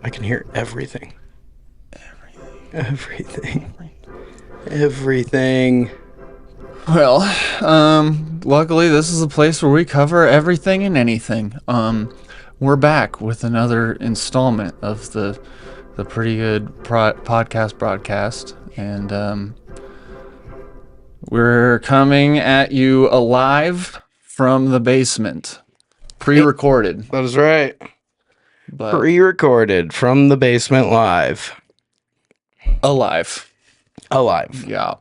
I can hear everything. Everything. Well, luckily this is a place where we cover everything and anything. We're back with another installment of the pretty good podcast broadcast, and we're coming at you alive from the basement, pre-recorded. That is right. But Pre-recorded from the basement live. alive. Yeah.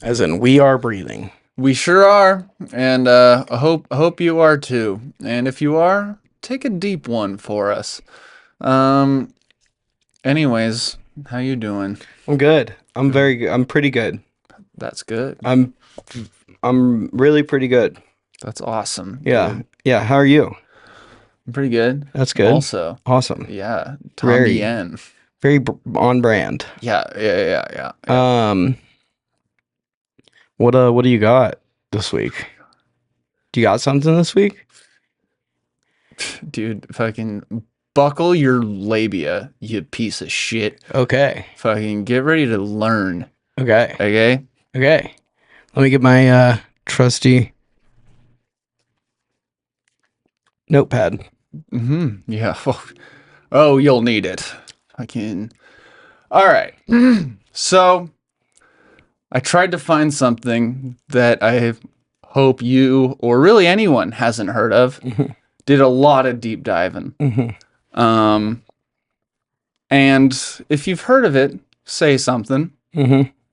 As in, we are breathing. We sure are, and I hope you are too. And if you are, take a deep one for us. Anyways, how you doing? I'm good. I'm very good. I'm pretty good. That's good. I'm really pretty good. That's awesome. Yeah. Dude. Yeah. How are you? I'm pretty good. That's good. Also. Awesome. Yeah. Very- Tommy N. Very on brand. Yeah. What do you got this week? Do you got something this week? Dude, fucking buckle your labia, you piece of shit. Okay. Fucking get ready to learn. Okay. Okay? Okay. Let me get my trusty notepad. Yeah. Oh, you'll need it. All right. So, I tried to find something that I hope you, or really anyone, hasn't heard of. Did a lot of deep diving. And if you've heard of it, say something.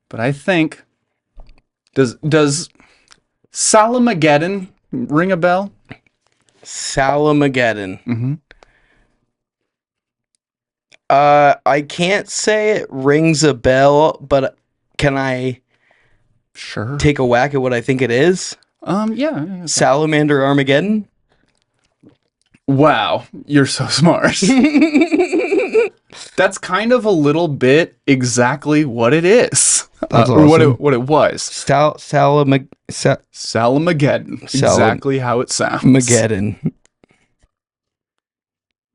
But I think, does Salamageddon ring a bell? Salamageddon. I can't say it rings a bell, but can I Sure. take a whack at what I think it is? Yeah. Salamander Armageddon? Wow, you're so smart. That's kind of a little bit exactly what it is. That's or awesome. what it was. Salamageddon. Exactly how it sounds. Mageddon.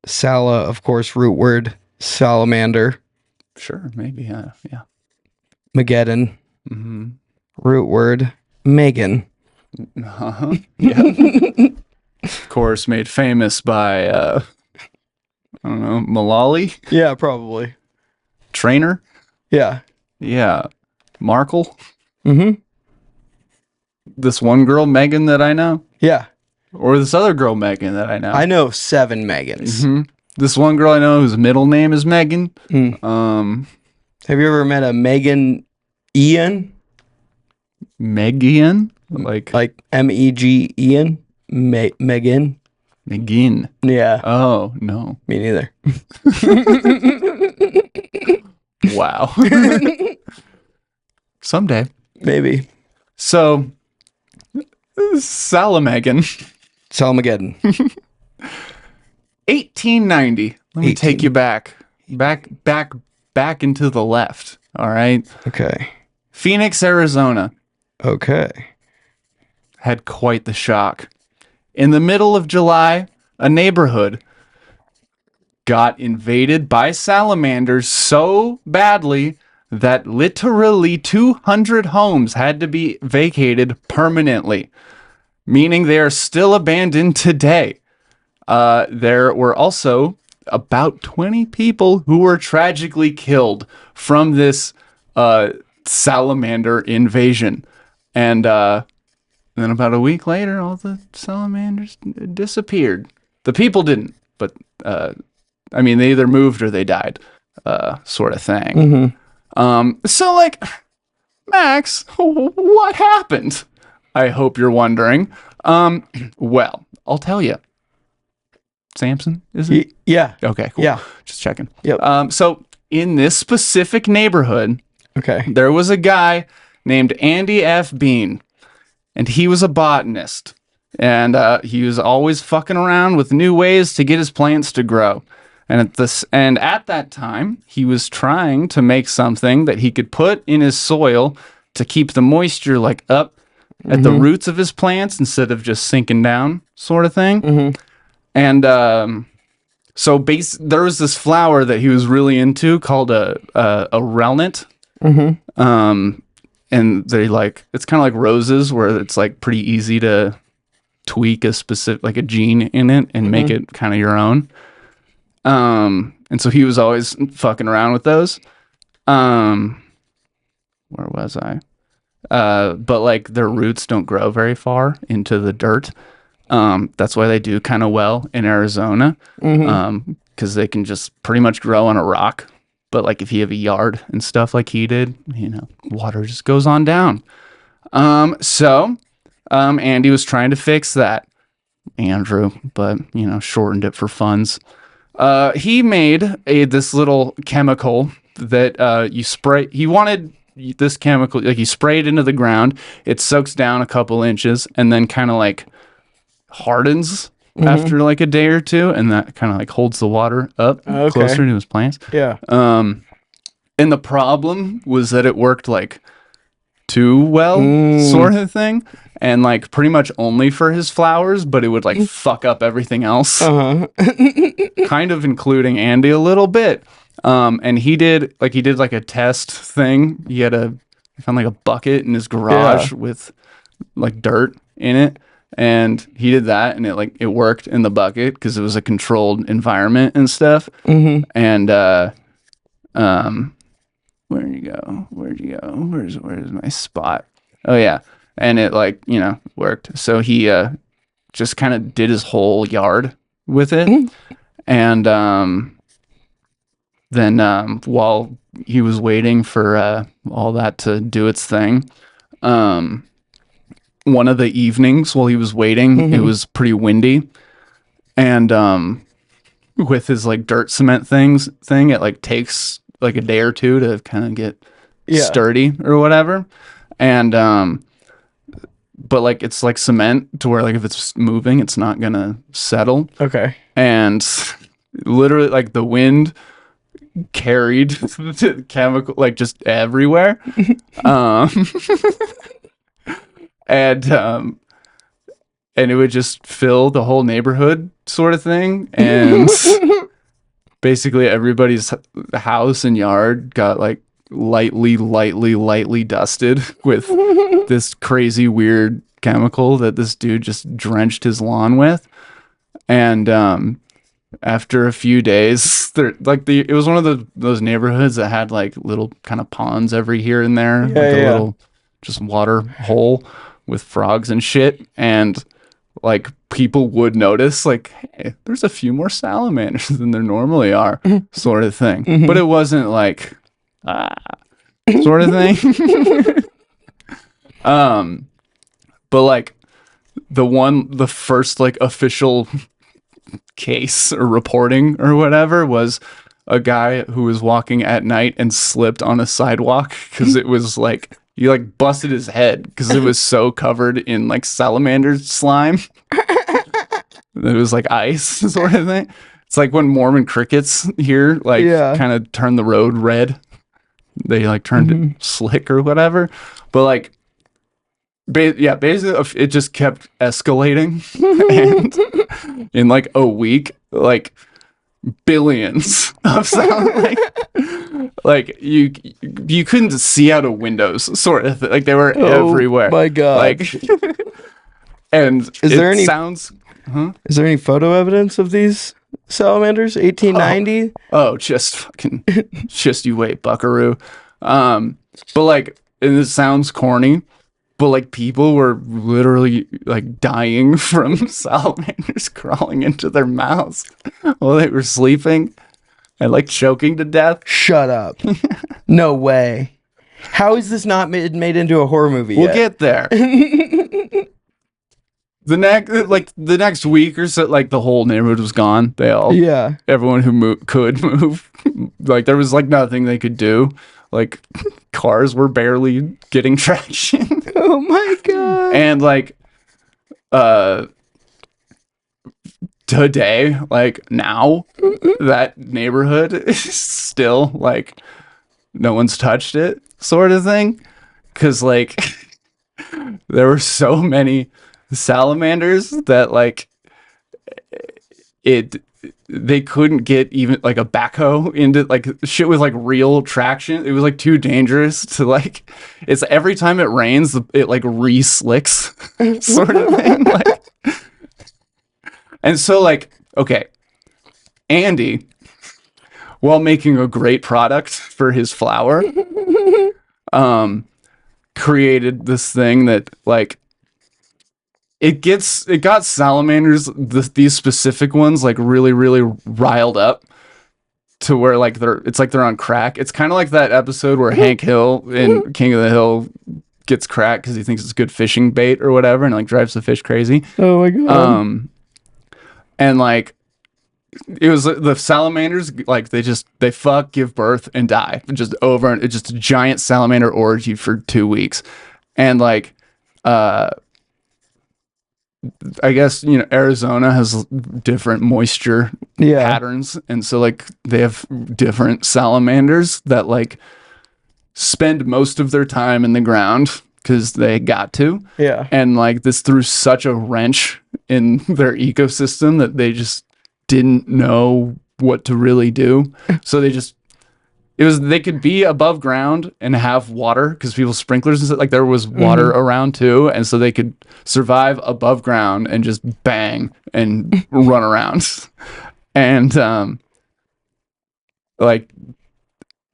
Sala, of course, root word. Salamander. Sure, maybe. Yeah. Mageddon. Root word. Megan. Yeah. Of course, made famous by, I don't know, Malali? Yeah, probably. Trainer? Yeah. Yeah. Markle? This one girl, Megan, that I know? Yeah. Or this other girl, Megan, that I know? I know 7 Megans. This one girl I know whose middle name is Megan. Have you ever met a Megan Ian? Megan? Like Megan? Megan? Megan. Yeah. Oh, no. Me neither. Wow. Someday. Maybe. So, Salamageddon. Salamageddon. 1890. Let me take you back into the left. All right. Okay. Phoenix, Arizona. Okay. Had quite the shock. In the middle of July, a neighborhood got invaded by salamanders so badly that literally 200 homes had to be vacated permanently, meaning they are still abandoned today. There were also about 20 people who were tragically killed from this salamander invasion. And then about a week later, all the salamanders disappeared. The people didn't, but I mean, they either moved or they died, sort of thing. So, like, Max, what happened? I hope you're wondering. Well, I'll tell you. Samson, is it? Yeah. Okay, cool. Yeah. Just checking. Yep. So, in this specific neighborhood, Okay. there was a guy named Andy F. Bean, and he was a botanist. And he was always fucking around with new ways to get his plants to grow. And at that time, he was trying to make something that he could put in his soil to keep the moisture like up at the roots of his plants instead of just sinking down, sort of thing. And So there was this flower that he was really into called a relnant. And they like, it's kind of like roses where it's like pretty easy to tweak a specific, like a gene in it and make it kind of your own. And so he was always fucking around with those. Where was I? But like their roots don't grow very far into the dirt. That's why they do kind of well in Arizona. Because they can just pretty much grow on a rock. But like if you have a yard and stuff like he did, you know, water just goes on down. So Andy was trying to fix that, Andrew, but you know, shortened it for funds. He made this little chemical that you spray. He wanted this chemical, like you spray it into the ground. It soaks down a couple inches and then kind of like hardens after like a day or two, and that kind of like holds the water up closer to his plants. Yeah. And the problem was that it worked like too well, sort of thing, and like pretty much only for his flowers, but it would like fuck up everything else, kind of including Andy a little bit. And he did like a test thing. He found like a bucket in his garage with like dirt in it. And he did that, and it worked in the bucket because it was a controlled environment and stuff. And where'd you go? Where's my spot? Oh yeah, and it like worked. So he just kind of did his whole yard with it, and then while he was waiting for all that to do its thing, one of the evenings while he was waiting, it was pretty windy, and with his like dirt cement thing, it like takes like a day or two to kind of get sturdy or whatever, and but like it's like cement to where like if it's moving, it's not gonna settle. Okay. And literally, like the wind carried the chemical like just everywhere. And it would just fill the whole neighborhood sort of thing. And basically everybody's house and yard got like lightly dusted with this crazy weird chemical that this dude just drenched his lawn with. And after a few days, it was one of those neighborhoods that had like little kind of ponds every here and there, like a little just water hole with frogs and shit. And like people would notice like, hey, there's a few more salamanders than there normally are, sort of thing. But it wasn't like sort of thing. But like the first like official case or reporting or whatever was a guy who was walking at night and slipped on a sidewalk because it was like he like busted his head because it was so covered in like salamander slime. It was like ice sort of thing. It's like when Mormon crickets here like kind of turn the road red. They like turned it slick or whatever. But like basically it just kept escalating. And in like a week, like billions of sound like you couldn't see out of windows sort of like they were everywhere. My god. Like and is there any photo evidence of these salamanders? 1890? Just you wait, buckaroo. But like, and it sounds corny, but like people were literally like dying from salamanders crawling into their mouths while they were sleeping and like choking to death. Shut up. No way. How is this not made into a horror movie We'll get there. The next week or so, like the whole neighborhood was gone. They all, everyone who could move, like there was like nothing they could do. Like cars were barely getting traction. Oh my god! And like, today, like now, that neighborhood is still like no one's touched it, sort of thing, because like there were so many salamanders that like it they couldn't get even like a backhoe into like shit with like real traction. It was like too dangerous to like. It's every time it rains, it like re-slicks, sort of thing. Like, and so like okay, Andy, while making a great product for his flour, created this thing that like it got salamanders, these specific ones, like really really riled up to where like they're on crack. It's kind of like that episode where Hank Hill in King of the Hill gets cracked because he thinks it's good fishing bait or whatever, and like drives the fish crazy. Oh my god. And like it was the salamanders, like they fuck, give birth, and die just over, and it's just a giant salamander orgy for 2 weeks. And like I guess, you know, Arizona has different moisture patterns, and so like they have different salamanders that like spend most of their time in the ground because they got to. Yeah. And like this threw such a wrench in their ecosystem that they just didn't know what to really do. So they could be above ground and have water because people's sprinklers and stuff, like there was water around too, and so they could survive above ground and just bang and run around. And like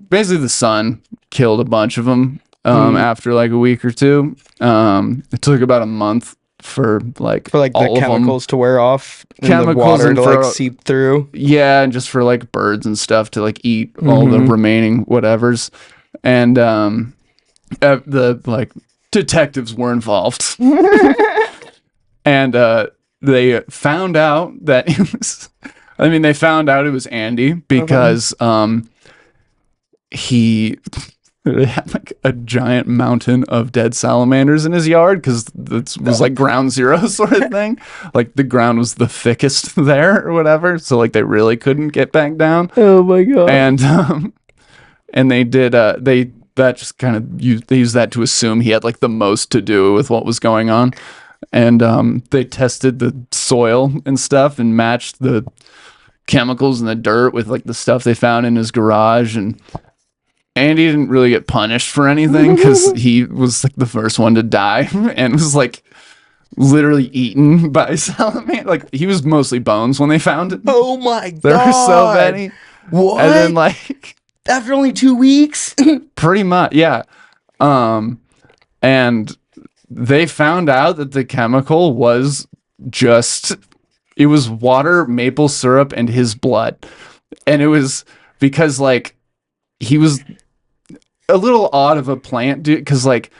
basically the sun killed a bunch of them after like a week or two. It took about a month for like the chemicals to wear off, and the water to like seep through. Yeah, and just for like birds and stuff to like eat all the remaining whatevers. And the like detectives were involved. And they found out that it was they found out it was Andy because he had like a giant mountain of dead salamanders in his yard because it was like ground zero sort of thing. Like the ground was the thickest there or whatever, so like they really couldn't get back down. Oh my god. And they did they just kind of they used that to assume he had like the most to do with what was going on. And they tested the soil and stuff and matched the chemicals in the dirt with like the stuff they found in his garage. And Andy didn't really get punished for anything because he was like the first one to die and was like literally eaten by salamander. Like he was mostly bones when they found it. Oh my god. There were so many. What? And then like after only 2 weeks? Pretty much, yeah. And they found out that the chemical was it was water, maple syrup, and his blood. And it was because like he was a little odd of a plant dude because like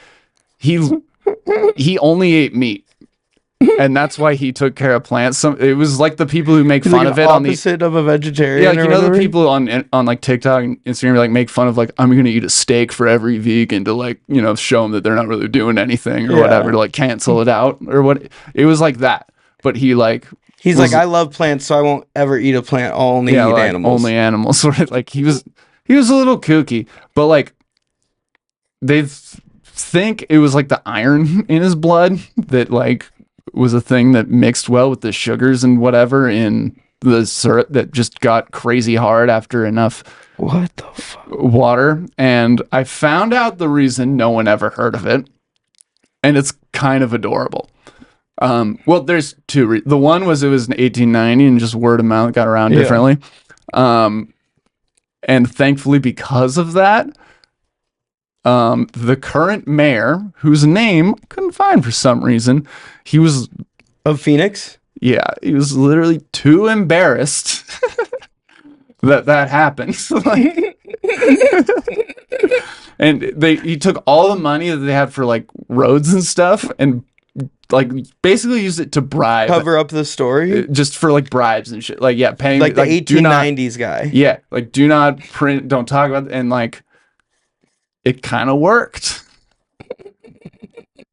he only ate meat, and that's why he took care of plants. It was like the people who make fun of it on the opposite of a vegetarian. Yeah, like, you know the people on like TikTok and Instagram like make fun of like I'm gonna eat a steak for every vegan to like, you know, show them that they're not really doing anything or whatever, to like cancel it out or what. It was like that, but he's like I love plants, so I won't ever eat a plant. I'll only eat animals. Only animals. Sort of like he was a little kooky, but like they think it was like the iron in his blood that like was a thing that mixed well with the sugars and whatever in the syrup that just got crazy hard after enough water. And I found out the reason no one ever heard of it, and it's kind of adorable. Well, there's two. The one was it was in 1890 and just word of mouth got around differently. And thankfully, because of that, the current mayor, whose name I couldn't find for some reason, he was of Phoenix. Yeah, he was literally too embarrassed that happened. Like, and he took all the money that they had for like roads and stuff and like basically used it to bribe, cover up the story, just for like bribes and shit. Like paying like the 1890s guy. Yeah, like do not print, don't talk about it, and like it kind of worked.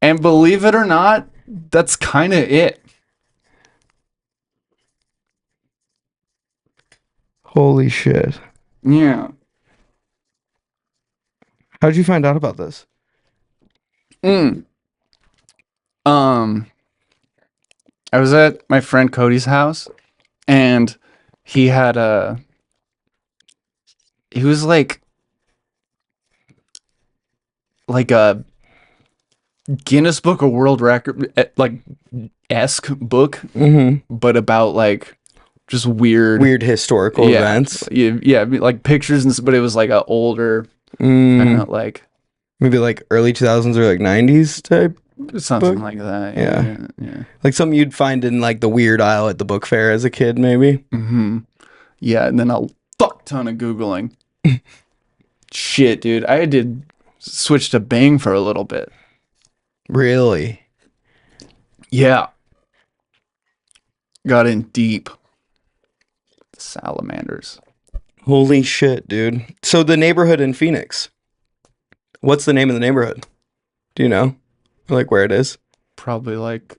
And believe it or not, that's kind of it. Holy shit. Yeah. How'd you find out about this? I was at my friend Cody's house, and he had he was like a Guinness Book of World Record like esque book, but about like just weird historical events. yeah, like pictures and but it was like a older I don't know, like Maybe like early 2000s or like 90s type. something book? like that. Yeah. Like something you'd find in like the weird aisle at the book fair as a kid, maybe. Yeah, and then a fuck ton of Googling. Shit, dude. I did switch to Bing for a little bit. Really? Yeah. Got in deep. Salamanders. Holy shit, dude. So the neighborhood in Phoenix. What's the name of the neighborhood? Do you know? Like where it is? Probably like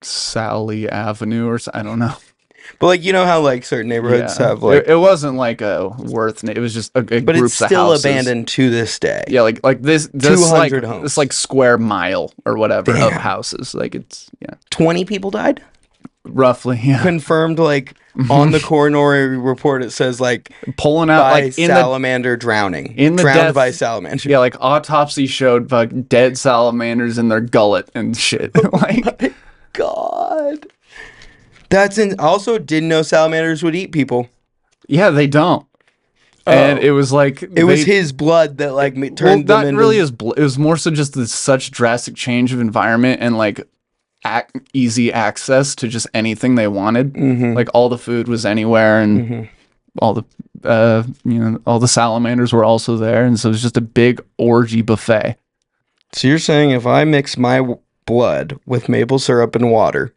Sally Avenue or I don't know. But like, you know how like certain neighborhoods have like it wasn't like a worth. It was just a but groups it's of still houses. Abandoned to this day. Yeah, like this 200 homes. this like square mile or whatever Damn. of houses. Like it's 20 people died? Roughly, yeah. Confirmed like on the coroner report it says like Pulling out by like in salamander drowning. in the drowned death- by salamander. Yeah, like autopsy showed dead salamanders in their gullet and shit. Like, God. That's also didn't know salamanders would eat people. yeah, they don't. And it was like It was his blood that like turned them into really is. It was more so just this such drastic change of environment and like easy access to just anything they wanted. Like all the food was anywhere, and all the all the salamanders were also there, and so it was just a big orgy buffet. So you're saying if I mix my blood with maple syrup and water,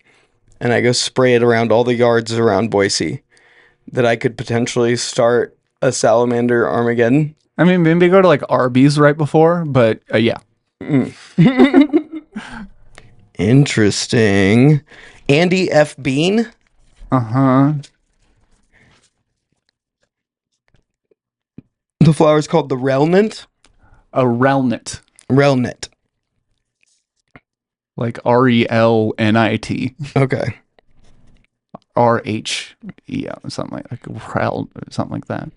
and I go spray it around all the yards around Boise, that I could potentially start a salamander Armageddon? I mean, maybe go to like Arby's right before, but yeah. Interesting. Andy F. Bean? Uh-huh. The flower's called the relnant? A relnit. Relnit. Like RELNIT. Okay. RHE, something like that.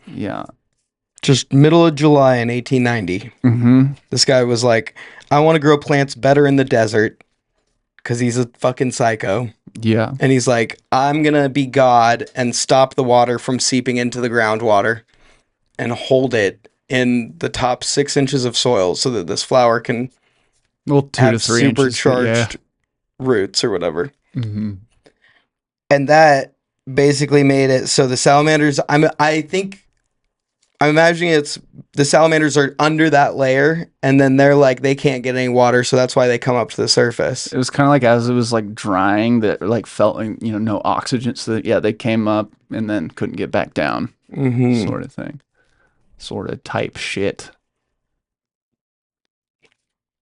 Yeah. Just middle of July in 1890. This guy was like, I want to grow plants better in the desert because he's a fucking psycho. Yeah. And he's like, I'm going to be God and stop the water from seeping into the groundwater and hold it in the top 6 inches of soil so that this flower can Well, 2 have to 3 supercharged roots or whatever. And that basically made it so the salamanders, I'm imagining it's the salamanders are under that layer, and then they're like they can't get any water, so that's why they come up to the surface. It was kind of like as it was like drying, that like felt like, no oxygen, so that, they came up and then couldn't get back down, sort of thing, sort of type shit.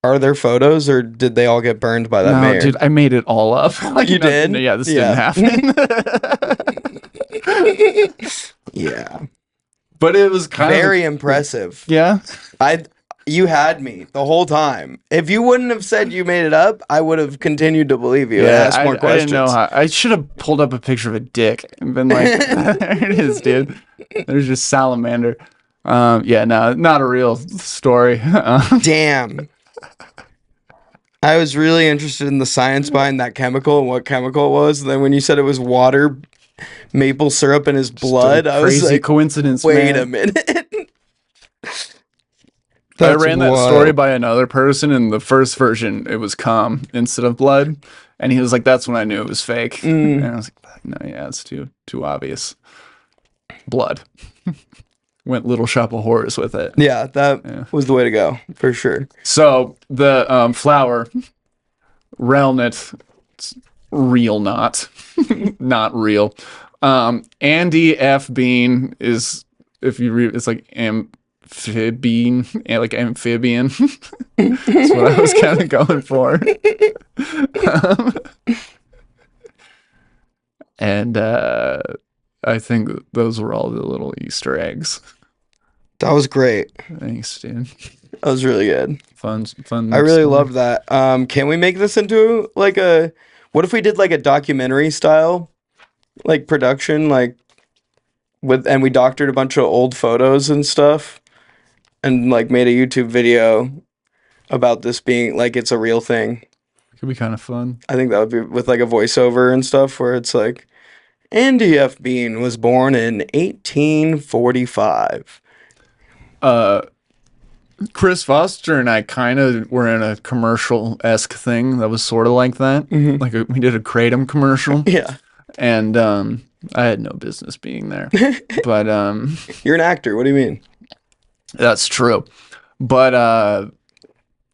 Are there photos, or did they all get burned by that mayor? Dude, I made it all up. Like, you did? Yeah, this didn't happen. Yeah. But it was kind very impressive. Yeah. You had me the whole time. If you wouldn't have said you made it up, I would have continued to believe you and asked more questions. I didn't know how. I should have pulled up a picture of a dick and been like, there it is, dude. There's just salamander. Yeah, no, not a real story. Damn. I was really interested in the science behind that chemical and what chemical it was. And then when you said it was water, maple syrup in his blood, I was like, coincidence. Wait a minute. I ran that story by another person, and the first version it was cum instead of blood, and he was like, "That's when I knew it was fake." And I was like, "No, yeah, it's too obvious." Blood. Went Little Shop of Horrors with it. Yeah, that was the way to go for sure. So the flower, relnit, real not, not real. Andy F. Bean is, if you read, it's like amphibian, like amphibian. That's what I was kind of going for. And I think those were all the little Easter eggs. That was great. Thanks, dude. That was really good. Fun. I really love that. Can we make this into like what if we did like a documentary style like production, like and we doctored a bunch of old photos and stuff, and like made a YouTube video about this being like it's a real thing. Could be kind of fun. I think that would be with like a voiceover and stuff where it's like Andy F. Bean was born in 1845. Uh, Chris Foster and I kind of were in a commercial-esque thing that was sort of like that. Like we did a Kratom commercial, Yeah. and I had no business being there. But You're an actor. What do you mean? that's true. But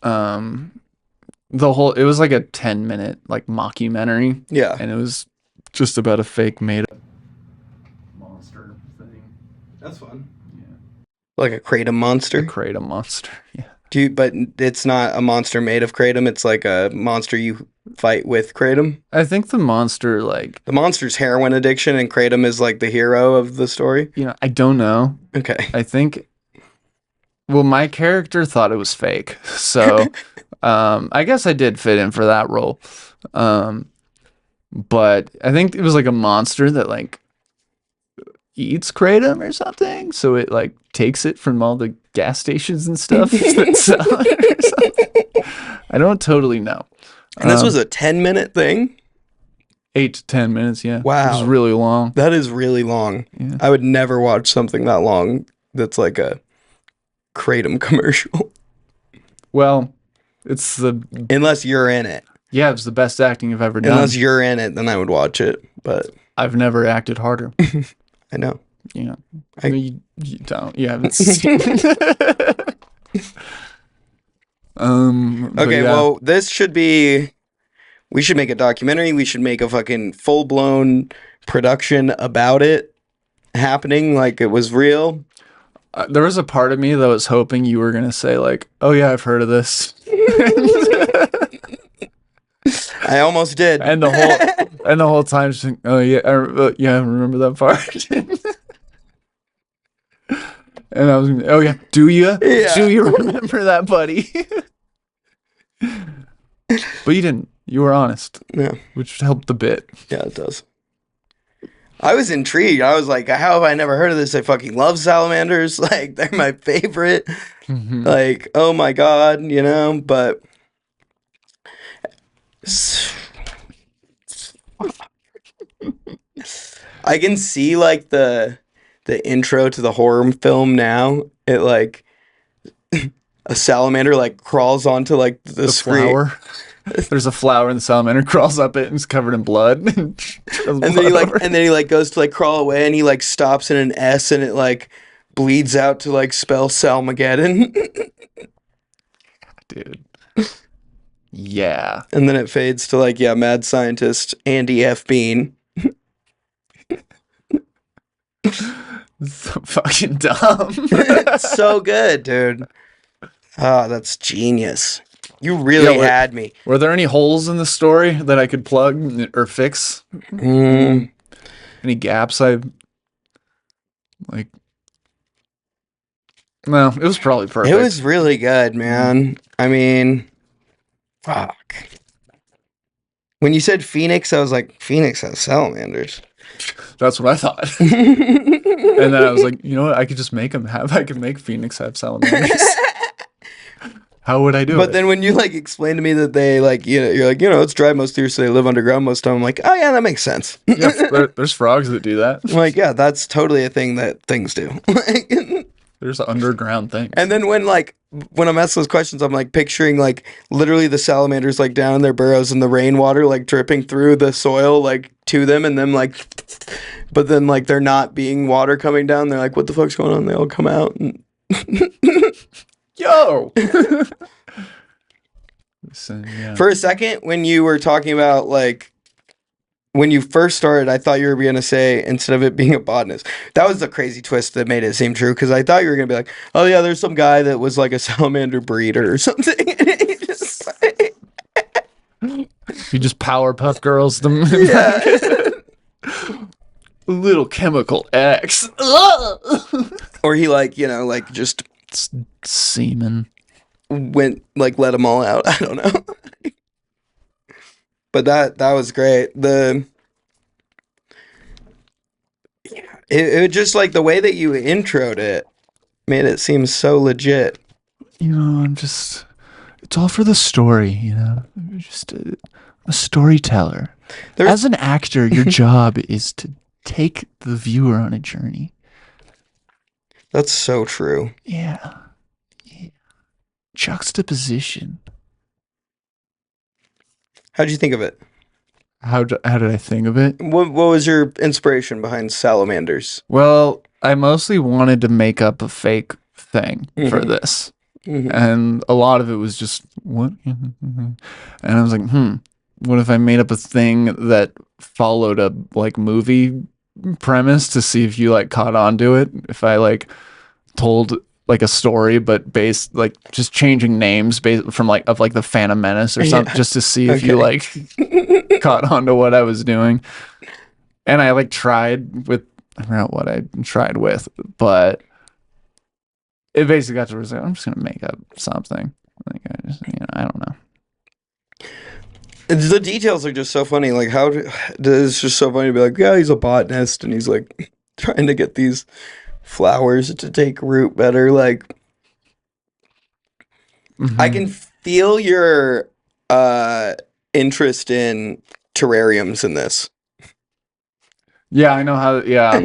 it was like a 10-minute like mockumentary, Yeah. and it was just about a fake made up monster thing. That's fun. Yeah. Like a kratom monster. Kratom monster. Yeah. But it's not a monster made of kratom. It's like a monster you fight with kratom. I think the monster, like, The monster's heroin addiction, and kratom is like the hero of the story. I don't know. Okay. I think, well, my character thought it was fake. So I guess I did fit in for that role. But I think it was like a monster that like eats kratom or something. So it like takes it from all the gas stations and stuff that sell it or something. I don't totally know. And this was a 10-minute thing? 8 to 10 minutes, yeah. Wow. It was really long. That is really long. Yeah. I would never watch something that long that's like a kratom commercial. Well, it's the Unless you're in it. yeah, it was the best acting I've ever done. Unless you're in it, then I would watch it. But I've never acted harder. I know. Yeah. I- You don't. You haven't seen it. But Okay, yeah. well, this should be. We should make a documentary. We should make a fucking full blown production about it happening like it was real. There was a part of me that was hoping you were gonna say like, "Oh yeah, I've heard of this," I almost did. and the whole time, just think, "Oh yeah, yeah, I remember that part." And I was, "Oh yeah, do you? Yeah. Do you remember that, buddy?" But you didn't. You were honest, Yeah, which helped a bit. yeah, it does. I was intrigued. I was like, how have I never heard of this? I fucking love salamanders. Like, they're my favorite. Like, oh my God, but I can see like the intro to the horror film now. It like a salamander like crawls onto like the screen. Flower. There's a flower and the salamander crawls up it and it's covered in blood. And And then he like goes to like crawl away and he like stops in an S and it like bleeds out to like spell Salmageddon. dude. Yeah. And then it fades to like, yeah, mad scientist Andy F. Bean. So fucking dumb. It's so good, dude. Oh, that's genius. You really had me. Were there any holes in the story that I could plug or fix? Mm. Any gaps I like? No, it was probably perfect. It was really good, man. I mean, fuck. When you said Phoenix, I was like, Phoenix has salamanders. That's what I thought. And then I was like, you know what? I could just make them have. I could make Phoenix have salamanders. How would I do it? But then when you like explain to me that they like, you're like, it's dry most of the year, so they live underground most of the time. I'm like, oh yeah, that makes sense. Yeah, there's frogs that do that. I'm like, yeah, that's totally a thing that things do. There's underground things. And then when I'm asked those questions, I'm like picturing like literally the salamanders like down in their burrows and the rainwater like dripping through the soil like to them and them like, but then like they're not being water coming down. They're like, what the fuck's going on? They all come out and Yo! So, yeah. For a second, when you were talking about like when you first started, I thought you were going to say instead of it being a botanist. That was the crazy twist that made it seem true because I thought you were going to be like, oh yeah, there's some guy that was like a salamander breeder or something. You just Powerpuff Girls them. Yeah. Little chemical X. Or he like just Semen. went like let them all out. I don't know. But that was great. It just like the way that you introed it made it seem so legit. You know, it's all for the story, you know. I'm just a storyteller. There's- As an actor, your job is to take the viewer on a journey. That's so true. Yeah. Juxtaposition. How'd you think of it? How did I think of it? What was your inspiration behind Salamanders? Well, I mostly wanted to make up a fake thing for Mhm. this. Mhm. And a lot of it was just, what? And I was like, what if I made up a thing that followed a like movie premise to see if you like caught on to it? If I like told like a story, but based like just changing names based from like of like the Phantom Menace or something, Yeah. just to see if you like caught on to what I was doing. And I like tried with, I forgot what I tried with, but it basically got to where I was like, I'm just gonna make up something. Like I just, I don't know. The details are just so funny. Like it's just so funny to be like, yeah, he's a botanist and he's like trying to get these flowers to take root better. Like I can feel your interest in terrariums in this. Yeah, I know how. Yeah,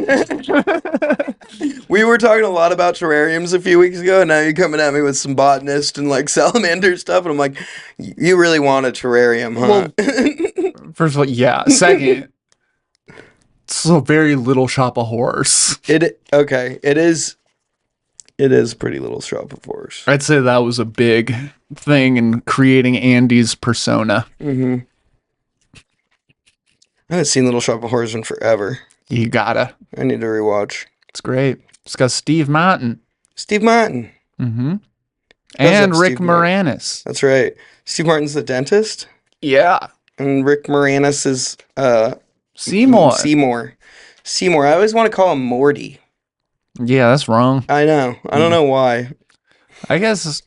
We were talking a lot about terrariums a few weeks ago, and now you're coming at me with some botanist and like salamander stuff, and I'm like, you really want a terrarium, huh? first of all, yeah. Second, it's a very little shop of horrors. Okay, it is. It is Pretty Little Shop of Horrors. I'd say that was a big thing in creating Andy's persona. Mm-hmm. I haven't seen Little Shop of Horrors in forever. You gotta. I need to rewatch. It's great. It's got Steve Martin. Steve Martin. Mm-hmm. Does And have Rick Steve Martin. Moranis. That's right. Steve Martin's the dentist, Yeah. and Rick Moranis is Seymour. Seymour. I always want to call him Morty. Yeah, that's wrong. I know. I don't know why. I guess.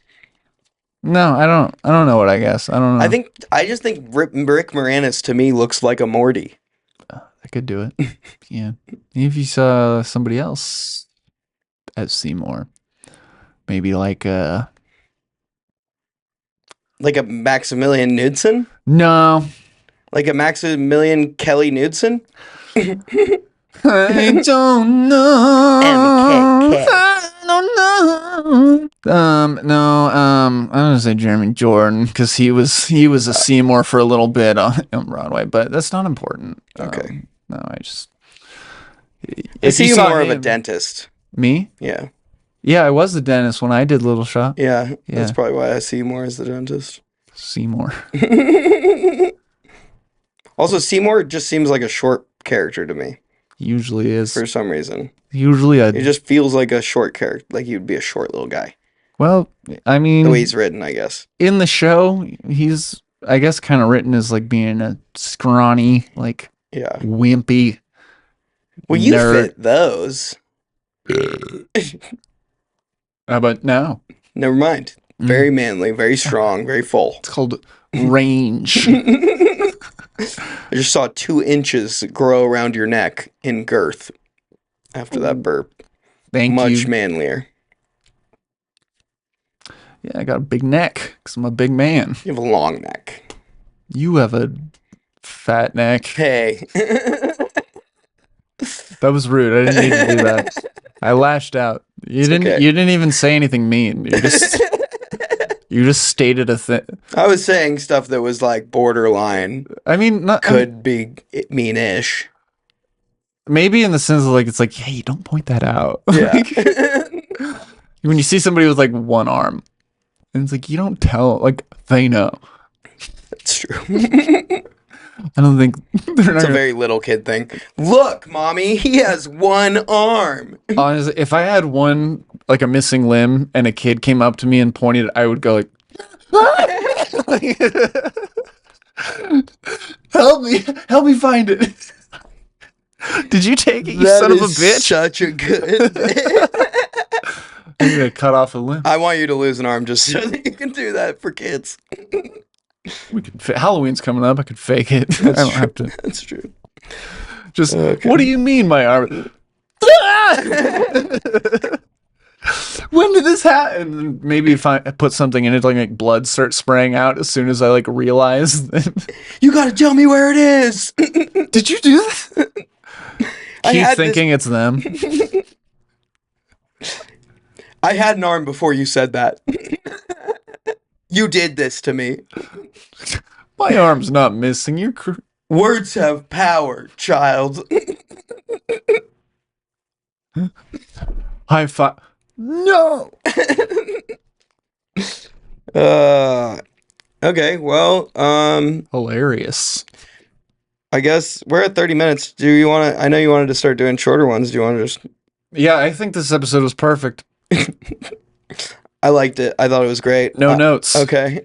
No, I don't know what I guess. I don't know. I just think Rick Moranis to me looks like a Morty. I could do it. Yeah. If you saw somebody else as Seymour, maybe like Like a Maximilian Knudsen? no. Like a Maximilian Kelly Knudsen? I don't know. MKK. I don't know. No. I'm gonna say Jeremy Jordan because he was a Seymour for a little bit on Broadway, but that's not important. Okay. No, I just. I If see you saw more of a him- dentist. Me? Yeah. Yeah, I was the dentist when I did Little Shop. Yeah. Yeah. That's probably why I see more as the dentist. Seymour. Also, Seymour just seems like a short character to me Usually is. for some reason. Usually It just feels like a short character, like you'd be a short little guy. well, I The way mean, he's written, I guess. in the show, he's, I guess, kind of written as like being a scrawny, like Yeah. wimpy. Well, you nerd. fit those. But no, Never mind. Mm. Very manly, very strong, very full. it's called range. I just saw 2 inches grow around your neck in girth after that burp. Thank Much you. manlier. Yeah, I got a big neck because I'm a big man. You have a long neck. You have a fat neck. Hey. That was rude. I didn't need to do that. I lashed out. You didn't. okay. You didn't even say anything mean. You just stated a thing. I was saying stuff that was like borderline, I mean, not could be mean-ish. maybe in the sense of like it's like, hey, don't point that out. Yeah. When you see somebody with like one arm, and it's like you don't tell. Like they know. That's true. I don't think they're not. It's a very little kid thing. Look, mommy, he has one arm. Honestly, if I had one like a missing limb and a kid came up to me and pointed, I would go like, help me find it. Did you take it, you That son of a is bitch? Such a good bit. I'm gonna cut off a limb. I want you to lose an arm just so that you can do that for kids. We could. Halloween's coming up. I could fake it. I don't have to. That's true. Just. Okay. What do you mean, my arm? When did this happen? Maybe if I put something in it, like blood starts spraying out as soon as I like realize. You gotta tell me where it is. Did you do that? I Keep had thinking it's them. I had an arm before you said that. You did this to me. My arm's not missing. You're Words have power, child. high five. No. Okay, well, Hilarious. I guess we're at 30 minutes. Do you want to? I know you wanted to start doing shorter ones. Do you want to just? Yeah, I think this episode was perfect. I liked it. I thought it was great. No notes. Okay.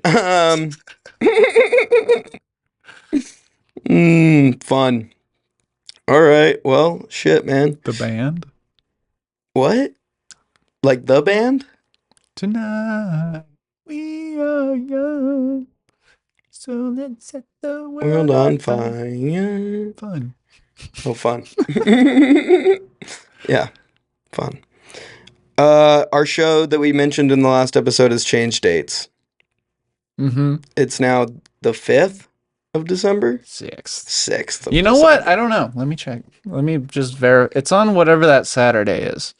Fun. All right. Well, shit, man. The band What? Like the band? tonight. We are young, so let's set the World on fire. Fun. Oh, fun. Yeah, fun. Our show that we mentioned in the last episode has changed dates. Mm-hmm. It's now the 5th of December? 6th. 6th of You know December. what? I don't know. Let me check. Let me just verify. It's on whatever that Saturday is.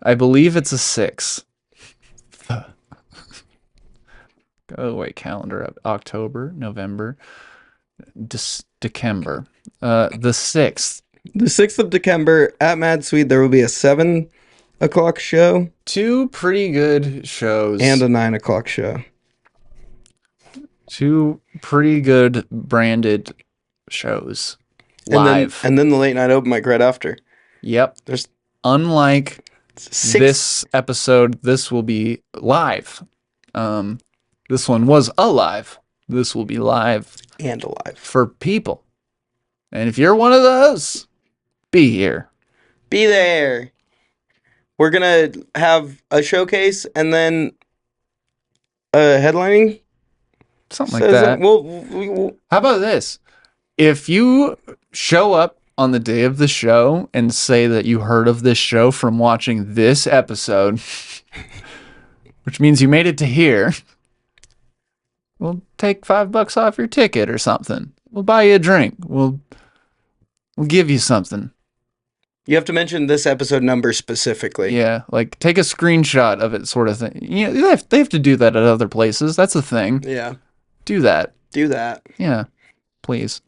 I believe it's a 6th. Oh, wait. Calendar. October, November, December. The 6th. The 6th of December at Mad Sweet, there will be a 7 o'clock show 2 pretty good shows. and a 9 o'clock show. 2 pretty good branded shows. Live. And then the late night open mic right after. Yep. There's Unlike 6. this episode, this will be live. This one was alive. This will be live And alive. for people. And if you're one of those, be here. Be there. We're going to have a showcase and then a headlining. Something like that. We'll How about this? If you show up on the day of the show and say that you heard of this show from watching this episode, which means you made it to here, we'll take $5 off your ticket or something. We'll buy you a drink. We'll give you something. You have to mention this episode number specifically. Yeah, like take a screenshot of it, sort of thing. You know, they have to do that at other places. That's a thing. Yeah. Do that. Do that. Yeah, please.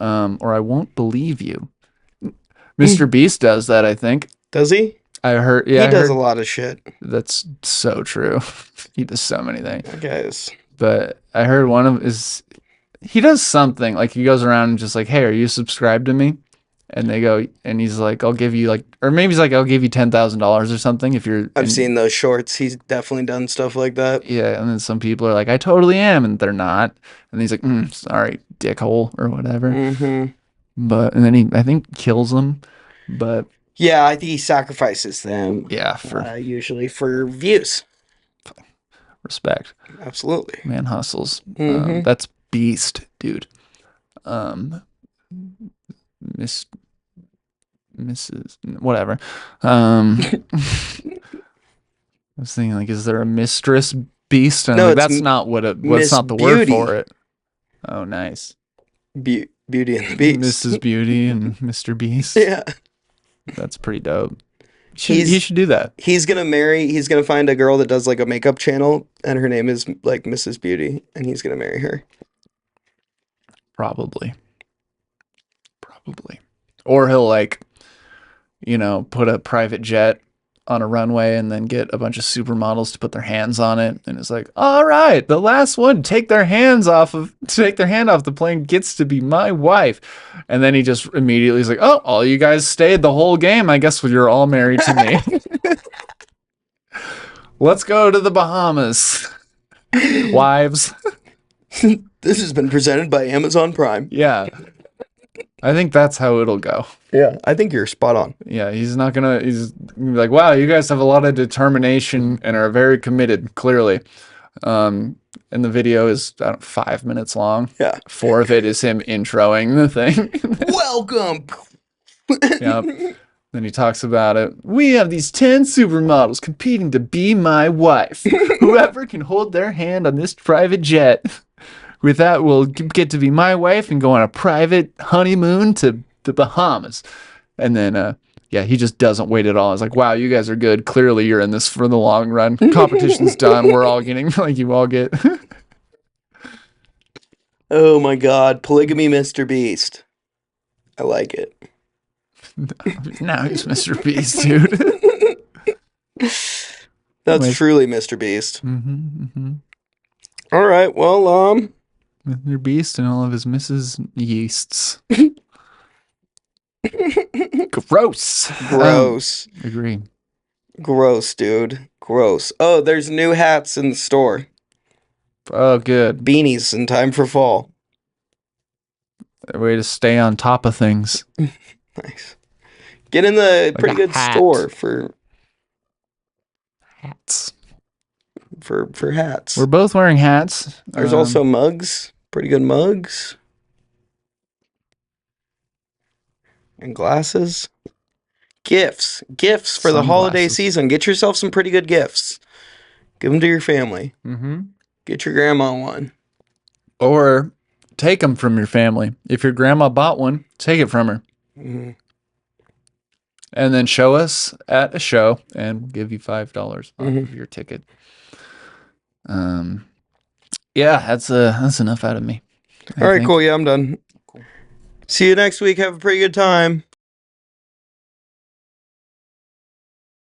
Or I won't believe you. Mr. Beast does that, I think. Does he? I heard. Yeah, He does a lot of shit. That's so true. He does so many things. Guys. But I heard one of his. He does something like he goes around and just like, "Hey, are you subscribed to me?" And they go, and he's like, "I'll give you like," or maybe he's like, "I'll give you $10,000 or something if you're." I've seen those shorts. He's definitely done stuff like that. Yeah, and then some people are like, "I totally am," and they're not. And he's like, "Sorry, dickhole," or whatever. Mm-hmm. But and then he, I think, kills them. But Yeah, I think he sacrifices them. yeah, for Usually for views. respect, Absolutely. man hustles. Mhm. That's beast, dude. Mrs. Whatever. I was thinking, like, is there a mistress beast? And No, like, it's that's not what it. Miss What's not the word Beauty. for it? Oh, nice. Beauty and the Beast. Mrs. Beauty and Mr. Beast. Yeah. That's pretty dope. He should do that. He's gonna find a girl that does like a makeup channel and her name is like Mrs. Beauty and he's gonna marry her. Probably. Or he'll like, put a private jet on a runway and then get a bunch of supermodels to put their hands on it. And it's like, all right, the last one, take their hand off the plane gets to be my wife. And then he just immediately is like, oh, all you guys stayed the whole game. I guess you're all married to me. Let's go to the Bahamas. Wives. This has been presented by Amazon Prime. Yeah. I think that's how it'll go. Yeah, I think you're spot on. Yeah, he's gonna be like, wow, you guys have a lot of determination and are very committed, clearly. And the video is 5 minutes long. Yeah. 4 of it is him introing the thing. Welcome. Yeah. Then he talks about it. We have these 10 supermodels competing to be my wife. Whoever can hold their hand on this private jet, with that will get to be my wife and go on a private honeymoon to the Bahamas. And then, yeah, he just doesn't wait at all. It's like, wow, you guys are good. Clearly you're in this for the long run. Competition's done. We're all getting, like, you all get. Oh my God, polygamy, Mr. Beast. I like it. Now he's Mr. Beast, dude. That's Wait. truly Mr. Beast. Mm-hmm. All right, well, Mr. Beast and all of his Mrs. Yeasts. Gross. gross. Agree. Gross, dude. Gross. Oh, there's new hats in the store. Oh, good. Beanies in time for fall. A way to stay on top of things. Nice. Get in the pretty a good hat. store for Hats. for hats. We're both wearing hats. There's also mugs. Pretty good mugs. And glasses. Gifts. Gifts for the holiday Sunglasses. season. Get yourself some pretty good gifts. Give them to your family. Mm-hmm. Get your grandma one. Or take them from your family. If your grandma bought one, take it from her. Mm-hmm. And then show us at a show, and we'll give you $5 off of your ticket. Yeah, that's enough out of me. All right, cool. Yeah, I'm done. Cool. See you next week. Have a pretty good time.